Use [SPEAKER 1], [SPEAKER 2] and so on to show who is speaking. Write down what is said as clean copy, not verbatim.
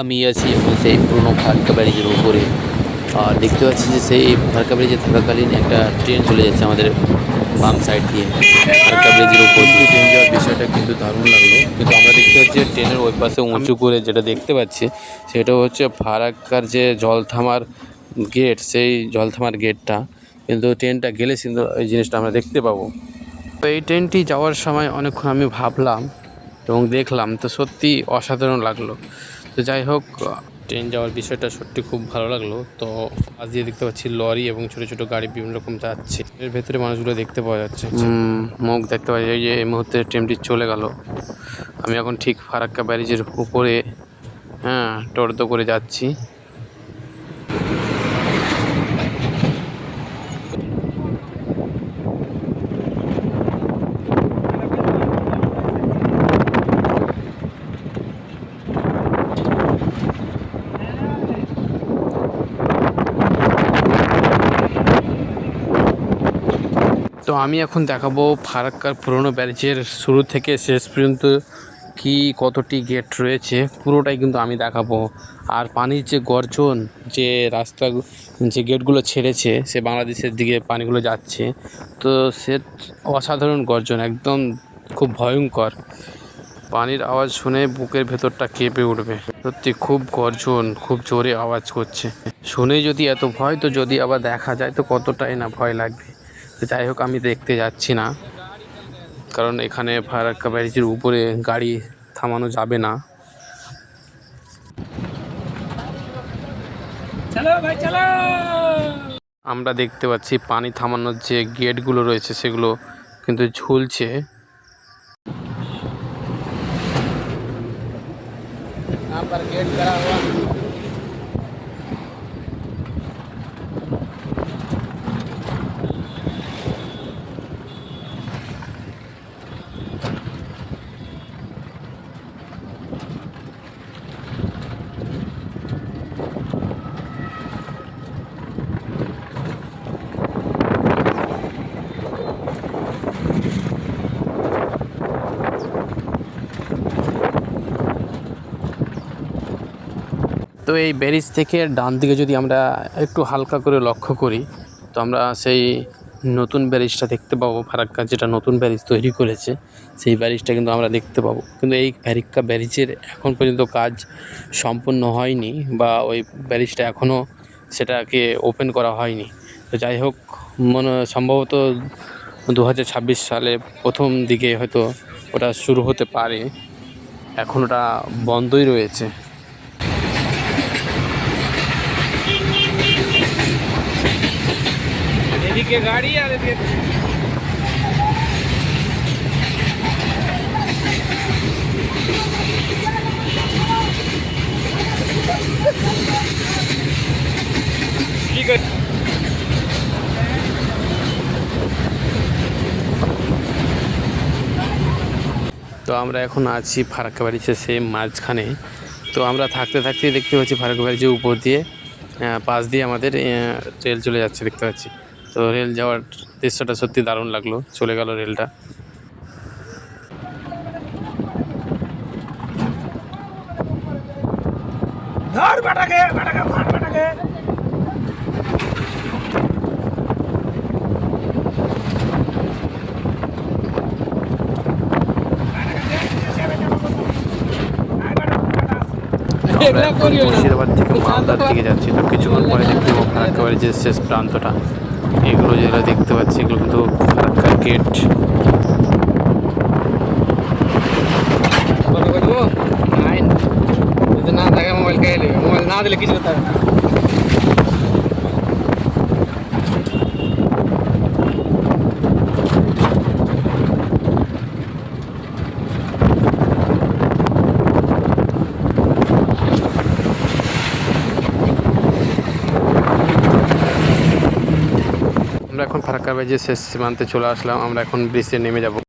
[SPEAKER 1] আমি আছি এখন সেই পুরনো ফারাক্কা ব্যারেজের উপরে। আর দেখতে পাচ্ছি যে সেই ফারাক্কা ব্যারেজে থাকাকালীন একটা ট্রেন চলে যাচ্ছে আমাদের বাম সাইড দিয়ে ফারাক্কা ব্যারেজের উপর দিয়ে। ট্রেন যাওয়ার বিষয়টা কিন্তু দারুণ লাগলো, কিন্তু আমরা দেখতে পাচ্ছি ট্রেনের ওই পাশে উঁচু করে যেটা দেখতে পাচ্ছি সেটা হচ্ছে ফারাক্কার যে জল থামার গেট, সেই জল থামার গেটটা। কিন্তু ট্রেনটা গেলে কিন্তু এই জিনিসটা আমরা দেখতে পাবো। তো এই ট্রেনটি যাওয়ার সময় অনেকক্ষণ আমি ভাবলাম এবং দেখলাম, তো সত্যি অসাধারণ লাগলো। তো যাই হোক, ট্রেন যাওয়ার বিষয়টা সত্যি খুব ভালো লাগলো। তো আজ দিয়ে দেখতে পাচ্ছি লরি এবং ছোট ছোট গাড়ি বিভিন্ন রকম যাচ্ছে, এর ভেতরে মানুষগুলো দেখতে পাওয়া যাচ্ছে। মুখ দেখতে পাওয়া যায় যে এই মুহূর্তে ট্রেনটি চলে গেল। আমি এখন ঠিক ফারাক্কা ব্যারেজের উপরে টোটো করে যাচ্ছি। তো আমি এখন দেখাবো ফারাক্কার পুরনো ব্যারেজের শুরু থেকে শেষ পর্যন্ত কি কতটি গেট রয়েছে, পুরোটাই কিন্তু আমি দেখাবো। আর পানির যে গর্জন, যে রাস্তা, যে গেটগুলো ছেড়েছে সে বাংলাদেশের দিকে পানিগুলো যাচ্ছে, তো সে অসাধারণ গর্জন, একদম খুব ভয়ঙ্কর। পানির আওয়াজ শুনে বুকের ভেতরটা কেঁপে উঠবে। সত্যি খুব গর্জন, খুব জোরে আওয়াজ করছে। শুনে যদি এত ভয়, তো যদি আবার দেখা যায় তো কতটাই না ভয় লাগবে। তো যাই হোক, আমি দেখতে যাচ্ছি না, কারণ এখানে ফারাক্কা ব্যারেজের উপরে গাড়ি থামানো যাবে না। আমরা দেখতে পাচ্ছি পানি থামানোর যে গেটগুলো রয়েছে সেগুলো কিন্তু ঝুলছে। गेट करा हुआ। তো এই ব্যারিজ থেকে ডান দিকে যদি আমরা একটু হালকা করে লক্ষ্য করি, তো আমরা সেই নতুন ব্যারিজটা দেখতে পাবো। ফারাক্কা যেটা নতুন ব্যারিজ তৈরি করেছে সেই ব্যারিজটা কিন্তু আমরা দেখতে পাবো। কিন্তু এই ফারাক্কা ব্যারিজের এখন পর্যন্ত কাজ সম্পূর্ণ হয়নি, বা ওই ব্যারিজটা এখনও সেটাকে ওপেন করা হয়নি। তো যাই হোক, সম্ভবত 2026 সালে প্রথম দিকে হয়তো ওটা শুরু হতে পারে, এখন ওটা বন্ধই রয়েছে। এদিকে গাড়ি আর এদিকে ঠিক আছে। তো আমরা এখন আছি ফারাক্কা ব্যারেজের সেম মাঝখানে। তো আমরা থাকতে থাকতেই দেখতে পাচ্ছি ফারাক্কা ব্যারেজের উপর দিয়ে পাশ দিয়ে আমাদের রেল চলে যাচ্ছে দেখতে পাচ্ছি। তো রেল যাওয়ার দৃশ্যটা সত্যি দারুণ লাগলো, চলে গেল রেলটা। মুর্শিদাবাদ থেকে মালদার দিকে যাচ্ছি, তো কিছুক্ষণ পরে দেখতে পাবো ফারাক্কা ব্যারেজের শেষ প্রান্তটা। এগুলো যেগুলো দেখতে পাচ্ছি এগুলো কিন্তু ফারাক্কার গেট। না থাকে মোবাইল খেয়ে নেবে, মোবাইল না দিলে কিছু করতে হবে না। আমরা এখন ফারাক্কা ব্যারেজের শেষ সীমান্তে চলে আসলাম, আমরা এখন ব্রিজে নেমে যাব।